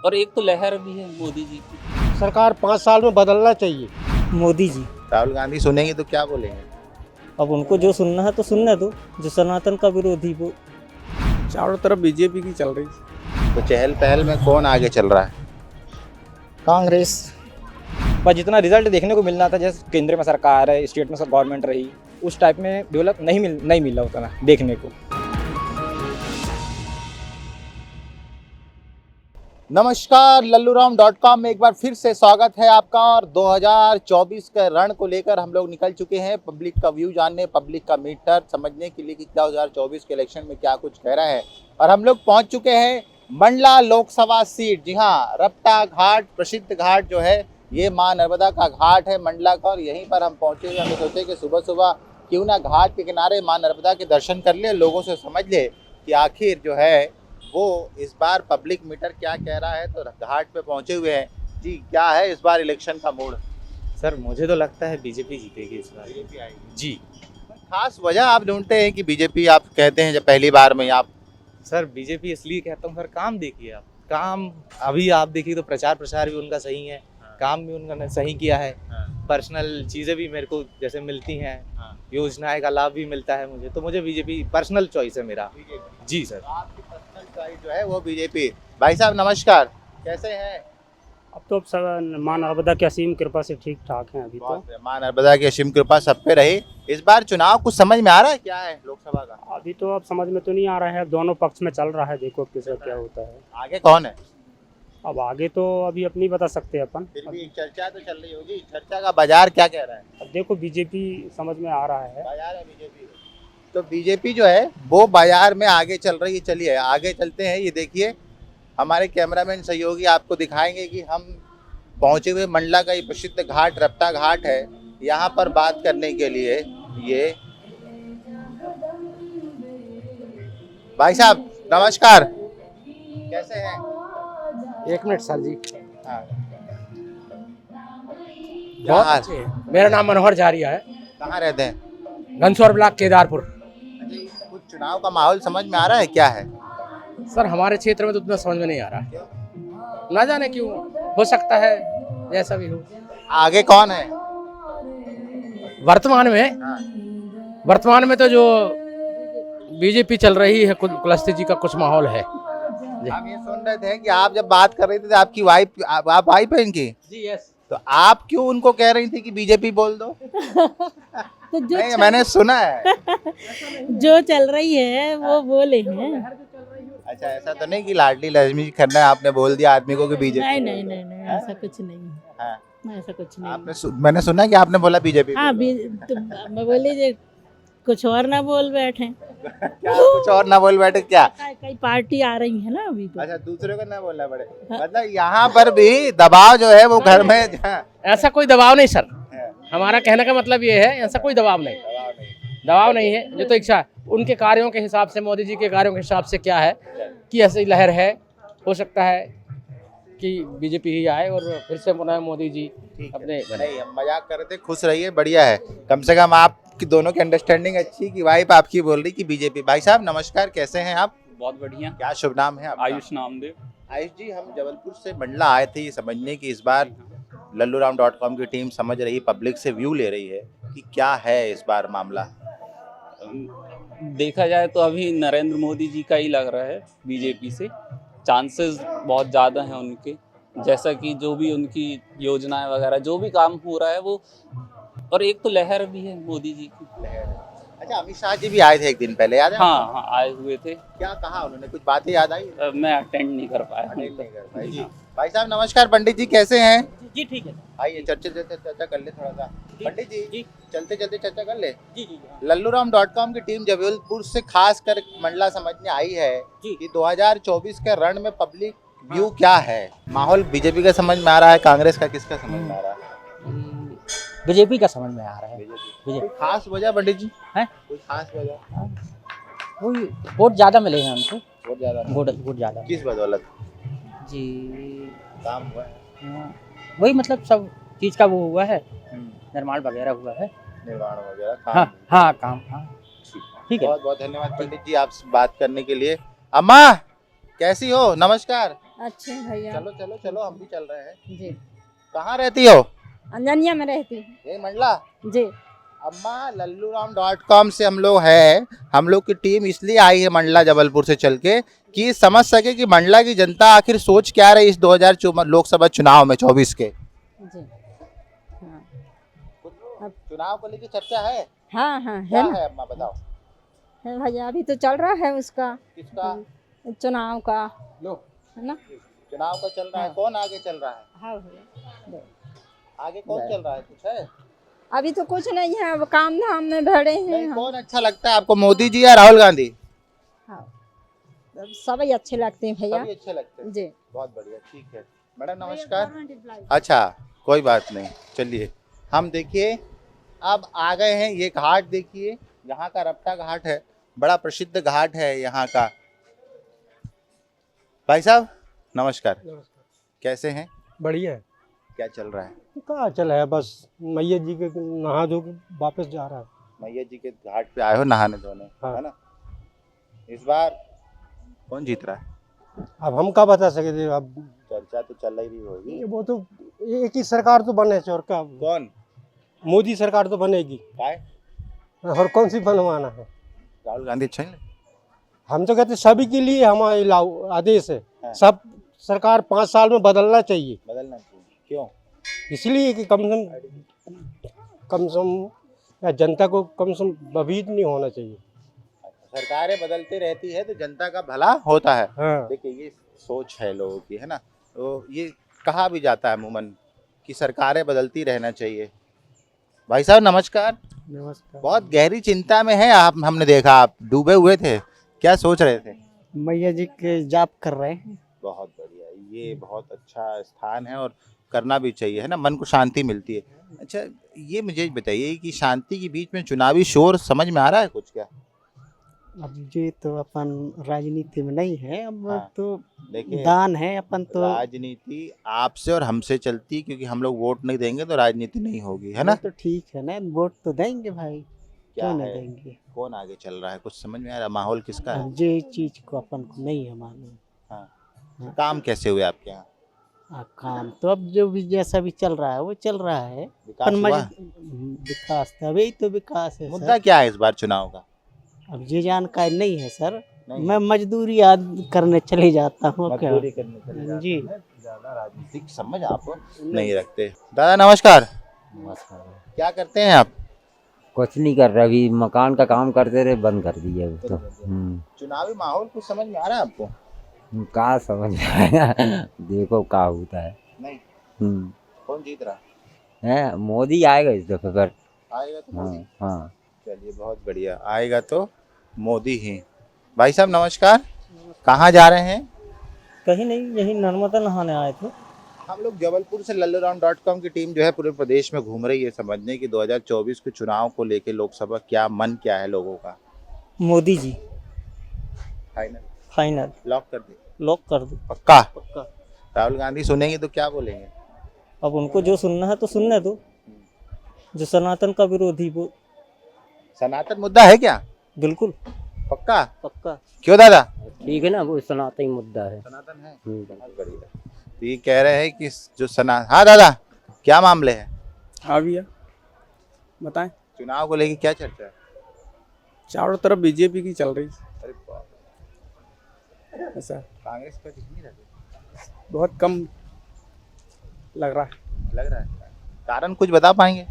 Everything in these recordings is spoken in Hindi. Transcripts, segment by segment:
और एक तो लहर भी है मोदी जी की। सरकार 5 साल में बदलना चाहिए। मोदी जी। राहुल गांधी सुनेंगे तो क्या बोलेंगे? अब उनको जो सुनना है तो सुनना दो, जो सनातन का विरोधी वो। चारों तरफ बीजेपी की चल रही है। तो चहल पहल में कौन आगे चल रहा है? कांग्रेस। पर जितना रिजल्ट देखने को मिलना था, जैसे केंद्र में सरकार है, स्टेट में गवर्नमेंट रही, उस टाइप में डेवलप नहीं मिला उतना देखने को। नमस्कार, लल्लूराम.com में एक बार फिर से स्वागत है आपका। और 2024 के रण को लेकर हम लोग निकल चुके हैं पब्लिक का व्यू जानने, पब्लिक का मीटर समझने के लिए कि 2024 के इलेक्शन में क्या कुछ कह रहा है। और हम लोग पहुंच चुके हैं मंडला लोकसभा सीट। जी हाँ, रपटा घाट, प्रसिद्ध घाट जो है ये माँ नर्मदा का घाट है मंडला का। और यहीं पर हम पहुँचे हुए, हमें सोचे कि सुबह सुबह क्यों ना घाट के किनारे माँ नर्मदा के दर्शन कर ले, लोगों से समझ ले कि आखिर जो है वो इस बार पब्लिक मीटर क्या कह रहा है। तो घाट पे पहुंचे हुए हैं जी। क्या है इस बार इलेक्शन का मूड? सर मुझे तो लगता है बीजेपी जीतेगी इस बार। बीजेपी आएगी जी। खास वजह आप ढूंढते हैं कि बीजेपी आप कहते हैं जब पहली बार में आप? सर बीजेपी इसलिए कहता हूँ, सर काम देखिए आप, काम अभी आप देखिए तो प्रचार भी उनका सही है। हाँ। काम भी उन्होंने सही किया है। हाँ। पर्सनल चीज़ें भी मेरे को जैसे मिलती हैं। हाँ। योजनाएं का लाभ भी मिलता है मुझे, तो मुझे बीजेपी पर्सनल चॉइस है मेरा। जी सर। आपकी पर्सनल चॉइस जो है वो बीजेपी। भाई साहब नमस्कार, कैसे हैं? अब तो सब माँ नर्मदा की असीम कृपा से ठीक ठाक हैं अभी तो। माँ नर्मदा की असीम कृपा सब पे रही। इस बार चुनाव कुछ समझ में आ रहा है क्या है लोकसभा का? अभी तो अब समझ में तो नहीं आ रहा है, दोनों पक्ष में चल रहा है, देखो किसका क्या होता है। आगे कौन है? अब आगे तो अभी अपनी बता सकते हैं अपन। फिर भी एक चर्चा तो चल रही होगी। चर्चा का बाजार क्या कह रहा है? अब देखो बीजेपी समझ में आ रहा है। बाजार है बीजेपी। तो बीजेपी जो है वो बाजार में आगे चल रही है। चलिए आगे चलते हैं। ये देखिए हमारे कैमरामैन सहयोगी आपको दिखाएंगे कि हम पहुंचे हुए मंडला का ये प्रसिद्ध घाट रपटा घाट है। यहाँ पर बात करने के लिए ये भाई साहब नमस्कार, कैसे हैं? एक मिनट सर जी। हाँ। बहुत अच्छे हैं। मेरा नाम मनोहर झारिया है, कहाँ रहते हैं? घनसौर ब्लॉक केदारपुर। कुछ चुनाव का माहौल समझ में आ रहा है क्या है? सर हमारे क्षेत्र में तो उतना समझ में नहीं आ रहा है, ना जाने क्यों। हो सकता है जैसा भी हो। आगे कौन है? वर्तमान में तो जो बीजेपी चल रही है, कुलस्ते जी का कुछ माहौल है। हम ये सुन रहे थे कि आप जब बात कर रहे थे तो आपकी वाइफ, आप वाइफ है इनकी? जी यस। तो आप क्यों उनको कह रही थी कि बीजेपी बोल दो? तो जो नहीं, मैंने सुना है। जो चल रही है वो बोले हैं। अच्छा, ऐसा तो नहीं कि लाडली लक्ष्मी खन्ना आपने बोल दिया आदमी को कि बीजेपी? नहीं नहीं नहीं नहीं, ऐसा कुछ नहीं है। हाँ। ऐसा कुछ नहीं। आपने मैंने सुना कि आपने बोला बीजेपी। हाँ तो मैं बोली जे कुछ और ना बोल बैठे। क्या कुछ और ना बोल बैठे क्या? कई पार्टी आ रही है ना अभी तो। अच्छा, दूसरे को ना बोलना पड़े। मतलब यहाँ पर भी दबाव जो है वो घर में। ऐसा कोई दबाव नहीं सर, हमारा कहने का मतलब ये है, ऐसा कोई दबाव नहीं है। ये तो इच्छा उनके कार्यों के हिसाब से, मोदी जी के कार्यों के हिसाब से क्या है कि ऐसी लहर है। हो सकता है कि बीजेपी ही आए और फिर से पुनः मोदी जी अपने। नहीं, हम मजाक कर रहे थे, खुश रहिए, बढ़िया है। कम से कम आपकी दोनों की अंडरस्टैंडिंग अच्छी कि वाइफ आपकी बोल रही कि बीजेपी। भाई साहब नमस्कार, कैसे हैं आप? बहुत बढ़िया। क्या शुभ नाम है आपका? आयुष नामदेव। आयुष जी, हम जबलपुर से मंडला आए थे ये समझने की इस बार लल्लूराम.com की टीम समझ रही, पब्लिक से व्यू ले रही है कि क्या है इस बार मामला। देखा जाए तो अभी नरेंद्र मोदी जी का ही लग रहा है। बीजेपी से चांसेस बहुत ज़्यादा हैं उनके, जैसा कि जो भी उनकी योजनाएं वगैरह जो भी काम हो रहा है वो। और एक तो लहर भी है मोदी जी की। अच्छा, अमित शाह जी भी आए थे एक दिन पहले, याद है? हाँ, आए हुए थे। क्या कहा उन्होंने? कुछ बातें याद आई? मैं अटेंड नहीं कर पाया। जी। भाई साहब नमस्कार, पंडित जी कैसे हैं? जी ठीक है। आइए चर्चा कर ले थोड़ा सा। पंडित जी चलते चर्चा कर ले। जी लल्लूराम.com की टीम जबलपुर से खास कर मंडला समझने आई है कि 2024 के रण में पब्लिक व्यू क्या है। माहौल बीजेपी का समझ में आ रहा है, कांग्रेस का किसका समझ में आ रहा है? बीजेपी का समझ में आ रहा है। कोई खास वजह पंडित जी हैं? कोई खास वजह? वही वोट ज्यादा मिले हैं उनको। बहुत ज्यादा। वोट ज्यादा। किस बदौलत? जी काम हुआ है? वही मतलब सब चीज का वो हुआ है, निर्माण वगैरह हुआ है। निर्माण वगैरह हाँ काम। ठीक है। बहुत बहुत धन्यवाद पंडित जी आपसे बात करने के लिए। अम्मा कैसी हो? नमस्कार। अच्छे हैं भैया चलो चलो चलो, हम भी चल रहे हैं। जी। कहाँ रहती हो? अंजनिया में रहती हूँ ये मंडला। जी। अम्मा, लल्लूराम.com से हम लोग हैं। हम लोग की टीम इसलिए आई है मंडला जबलपुर से चल के कि समझ सके कि मंडला की जनता आखिर सोच क्या रही इस 2024 लोकसभा चुनाव में 24 के। जी हाँ कुछ चुनाव को लेकर चर्चा है? हाँ हाँ क्या है ना, है अम्मा बताओ? है भैया। अभी तो चल रहा है उसका किसका? चुनाव का, लो, है ना। चुनाव का चल रहा है। कौन आगे चल रहा है? हाँ भैया। आगे कौन चल रहा है? कुछ है? अभी तो कुछ नहीं है, अब काम धाम में भरे हैं नहीं, हम। कौन अच्छा लगता है आपको, मोदी जी या राहुल गांधी? हाँ, सभी अच्छे लगते हैं भैया सभी अच्छे लगते हैं। जी। बहुत बढ़िया, ठीक है मैडम, नमस्कार। अच्छा, कोई बात नहीं, चलिए हम देखिए अब आ गए हैं। ये घाट देखिए, यहाँ का रपटा घाट है, बड़ा प्रसिद्ध घाट है यहाँ का। भाई साहब नमस्कार, कैसे हैं? बढ़िया है। क्या चल रहा है? कहाँ चल है, बस मैया जी के नहा धो के वापस जा रहा है। मैया जी के घाट पे आए हो नहाने धोने, हाँ। है ना? इस बार कौन जीत रहा है? अब हम क्या बता सके थे, अब चर्चा तो चल रही होगी। वो तो एक ही सरकार तो बने और क्या, कौन? मोदी सरकार तो बनेगी काय? और कौन सी बनवाना है। राहुल गांधी अच्छा नहीं लगता? हम तो कहते सभी के लिए हमारा आदेश है, हाँ। सब सरकार 5 साल में बदलना चाहिए। बदलना चाहिए। क्यों? इसलिए कि कम से कम या जनता को कम से कम भयभीत नहीं होना चाहिए। सरकारें बदलती रहती है तो जनता का भला होता है। हाँ। देखिए ये सोच है लोगों की, है ना। तो ये कहा भी जाता है अमूमन कि सरकारें बदलती रहना चाहिए। भाई साहब नमस्कार। नमस्कार। बहुत गहरी चिंता में है आप, हमने देखा आप डूबे हुए थे, क्या सोच रहे थे? मैया जी के जाप कर रहे हैं। बहुत बढ़िया, ये बहुत अच्छा स्थान है और करना भी चाहिए, है ना, मन को शांति मिलती है। अच्छा ये मुझे बताइए कि शांति के बीच में चुनावी शोर समझ में आ रहा है कुछ क्या? अब ये तो अपन राजनीति में नहीं है, अब हाँ। तो देखिए दान है अपन तो। राजनीति आपसे और हमसे चलती है, क्योंकि हम लोग वोट नहीं देंगे तो राजनीति नहीं होगी, है ना। वो तो ठीक है ना, वोट तो देंगे भाई, क्या क्यों नहीं है, देंगे। कौन आगे चल रहा है कुछ समझ में आ रहा? माहौल किसका है? अब ये चीज को अपन को नहीं है मालूम। हाँ। काम कैसे हुए आपके यहाँ? काम तो अब जो भी जैसा भी चल रहा है वो चल रहा है। विकास हुआ? विकास तभी तो विकास है मुद्दा सर। क्या है इस बार चुनाव का? अब ये जानकारी नहीं है सर, नहीं मैं मजदूरी करने चले जाता हूँ। क्या मजदूरी करने चले जाते जी। हैं। ज्यादा राजनीतिक समझ आप नहीं रखते। दादा नमस्कार। नमस्कार। क्या करते हैं आप? कुछ नहीं कर रहे, अभी मकान का काम करते रहे, बंद कर दिया अभी तो। चुनावी माहौल कुछ समझ में आ रहा है आपको? कहाँ समझ में आएगा, देखो क्या होता है। नहीं। हम्म। कौन जीत रहा है? मोदी आएगा इस दफे पर। आएगा तो मोदी। हाँ हाँ। चलिए बहुत बढ़िया, आएगा तो मोदी ही। भाई साहब नमस्कार, कहाँ जा रहे हैं? कहीं नहीं, यही नर्मदा नहाने आए थे। हम लोग जबलपुर से लल्लूराम.com की टीम जो है पूरे प्रदेश में घूम रही है समझने की 2024 के चुनाव को लेके लोकसभा क्या मन क्या है लोगों का। Modi ji final final lock कर दे? लॉक कर दो। पक्का? पक्का। राहुल गांधी सुनेंगे तो क्या बोलेंगे? अब उनको जो सुनना है तो सुनने दो, जो सनातन का विरोधी वो। सनातन मुद्दा है क्या? बिल्कुल पक्का? पक्का। क्यों दादा? ठीक है ना, वो सनातन मुद्दा है। सनातन है। बहुत बढ़िया। तो ये कह रहे हैं कि जो हाँ दादा क्या मामले है? हाँ भैया बताएं। चुनाव को लेके क्या चर्चा है? चारों तरफ बीजेपी की चल रही है। अरे बाप, ऐसा कांग्रेस पे दिख नहीं रहा, बहुत कम लग रहा है। लग रहा है। कारण कुछ बता पाएंगे?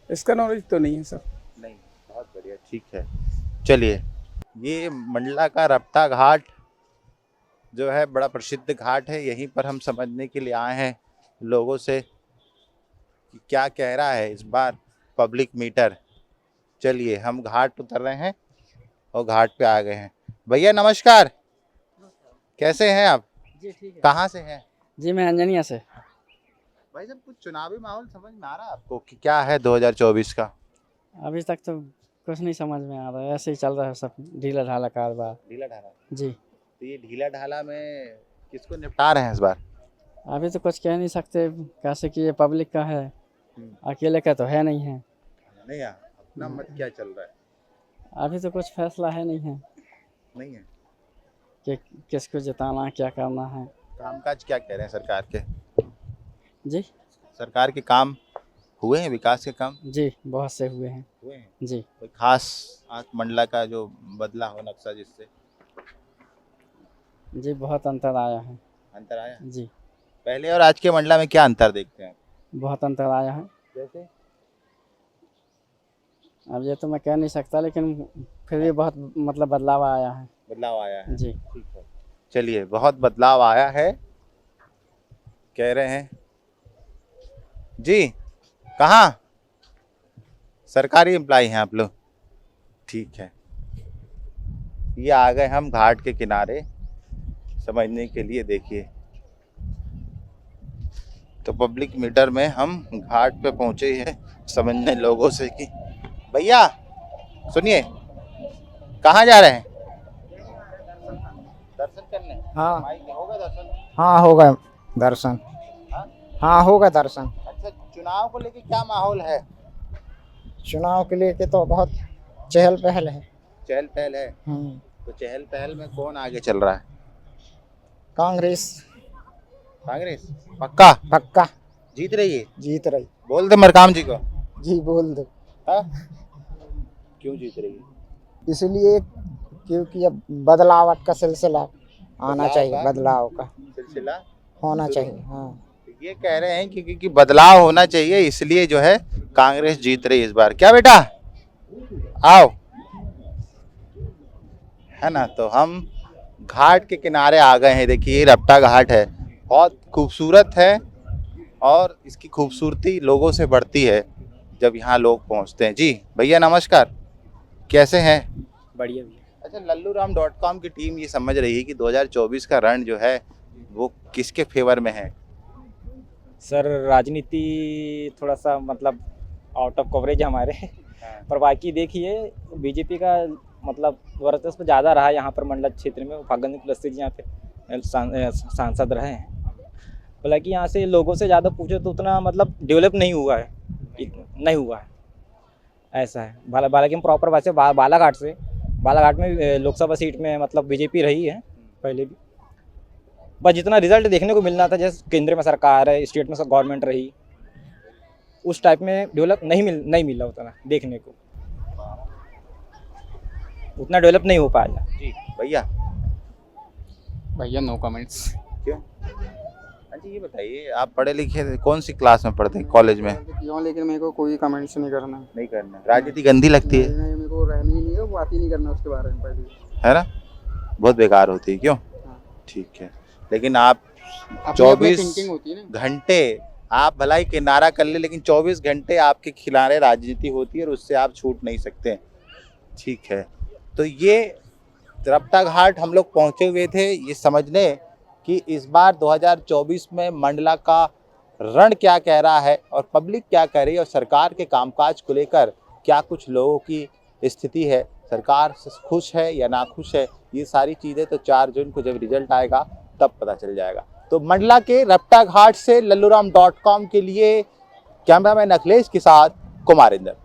इसका नॉलेज तो नहीं है सर। नहीं। बहुत बढ़िया, ठीक है। चलिए ये मंडला का रपटा घाट जो है बड़ा प्रसिद्ध घाट है, यहीं पर हम समझने के लिए आए हैं लोगों से कि क्या कह रहा है इस बार पब्लिक मीटर। चलिए हम घाट उतर रहे हैं और घाट पे आ गए हैं। भैया नमस्कार, कैसे हैं आप? जी ठीक है। कहाँ से हैं? जी मैं अंजनिया से। भाई साहब कुछ चुनावी माहौल समझ में आ रहा है आपको कि क्या है 2024 का? अभी तक तो कुछ नहीं समझ में आ रहा है, ऐसे ही चल रहा है सब, ढीला ढाला कारोबार। ढीला ढाला? जी। तो ये ढीला ढाला में किसको निपटा रहे हैं इस बार? अभी तो कुछ कह नहीं सकते, कैसे कि ये पब्लिक का है, अकेले का तो है नहीं है। नहीं यार, अपना मत क्या चल रहा है? अभी तो कुछ फैसला है नहीं है नहीं है। कि किसको जिताना है, क्या करना है। कामकाज क्या कह रहे हैं सरकार के? जी सरकार के काम हुए हैं, विकास के काम जी बहुत से हुए हैं हुए हैं? जी। कोई खास आज मंडला का जो बदला हो नक्शा, जिससे जी बहुत अंतर आया है अंतर आया? जी पहले और आज के मंडला में क्या अंतर देखते हैं? बहुत अंतर आया है। जैसे अब ये तो मैं कह नहीं सकता, लेकिन फिर भी बहुत मतलब बदलाव आया है बदलाव आया है? जी। ठीक है, चलिए, बहुत बदलाव आया है कह रहे हैं जी। कहाँ सरकारी एम्प्लॉय हैं आप लोग? ठीक है, ये आ गए हम घाट के किनारे समझने के लिए। देखिए, तो पब्लिक मीटर में हम घाट पे पहुंचे हैं समझने लोगों से कि भैया सुनिए, कहाँ जा रहे हैं? दर्शन करने? हाँ होगा दर्शन? हाँ होगा दर्शन। हाँ होगा दर्शन। अच्छा, चुनाव को लेके क्या माहौल है? चुनाव के लिए तो बहुत चहल पहल है। चहल पहल है? तो चहल पहल में कौन आगे चल रहा है? कांग्रेस। कांग्रेस पक्का? पक्का जीत रही है? जीत रही। बोल दे मरकाम जी को। जी बोल दो। हाँ? क्यों जीत रही है? इसलिए क्योंकि अब बदलाव का सिलसिला आना चाहिए, बदलाव का सिलसिला होना चाहिए। हाँ ये कह रहे हैं कि क्योंकि बदलाव होना चाहिए इसलिए जो है कांग्रेस जीत रही है इस बार। क्या बेटा, आओ, है ना। तो हम घाट के किनारे आ गए हैं। देखिए, ये रपटा घाट है, बहुत खूबसूरत है और इसकी खूबसूरती लोगों से बढ़ती है जब यहाँ लोग पहुँचते हैं। जी भैया नमस्कार, कैसे हैं? बढ़िया। अच्छा, लल्लूराम.com की टीम ये समझ रही है कि 2024 का रण जो है वो किसके फेवर में है? सर राजनीति थोड़ा सा मतलब आउट ऑफ कवरेज है हमारे, पर बाकी देखिए बीजेपी का मतलब वर्चस्व ज़्यादा रहा यहाँ पर मंडला क्षेत्र में। फागन कुलस्ते जी यहाँ पे सांसद रहे हैं। हालांकि यहाँ से लोगों से ज़्यादा पूछो तो उतना मतलब डेवलप नहीं हुआ है, नहीं हुआ है, ऐसा है। हालांकि हम प्रॉपर वैसे बालाघाट में लोकसभा सीट में मतलब बीजेपी रही है पहले भी, बस जितना रिजल्ट देखने को मिलना था, जैसे केंद्र में सरकार है, स्टेट में गवर्नमेंट रही, उस टाइप में डेवलप नहीं मिला उतना देखने को, उतना डेवलप नहीं हो पाया। जी भैया। भैया नो कमेंट्स। क्यों? अच्छा ये बताइए, आप पढ़े लिखे, कौन सी क्लास में पढ़ते हैं? कॉलेज में? क्यों, लेकिन मेरे को कोई कमेंट्स नहीं करना। नहीं करना? राजनीति गंदी लगती है? नहीं, मेरे को रहनी ही नहीं है, बात ही नहीं करना उसके बारे में पहले, है ना, बहुत बेकार होती है। क्यों? ठीक है, लेकिन आप 24 घंटे आप भला ही किनारा कर ले, लेकिन 24 घंटे आपके खिलारे राजनीति होती है और उससे आप छूट नहीं सकते। ठीक है, तो ये रपटा घाट हम लोग पहुंचे हुए थे ये समझने कि इस बार 2024 में मंडला का रण क्या कह रहा है और पब्लिक क्या कह रही है और सरकार के कामकाज को लेकर क्या कुछ लोगों की स्थिति है, सरकार से खुश है या नाखुश है। ये सारी चीज़ें तो 4 जून को जब रिजल्ट आएगा तब पता चल जाएगा। तो मंडला के रपटा घाट से लल्लूराम.com के लिए कैमरामैन अखिलेश के साथ कुमार इंदर।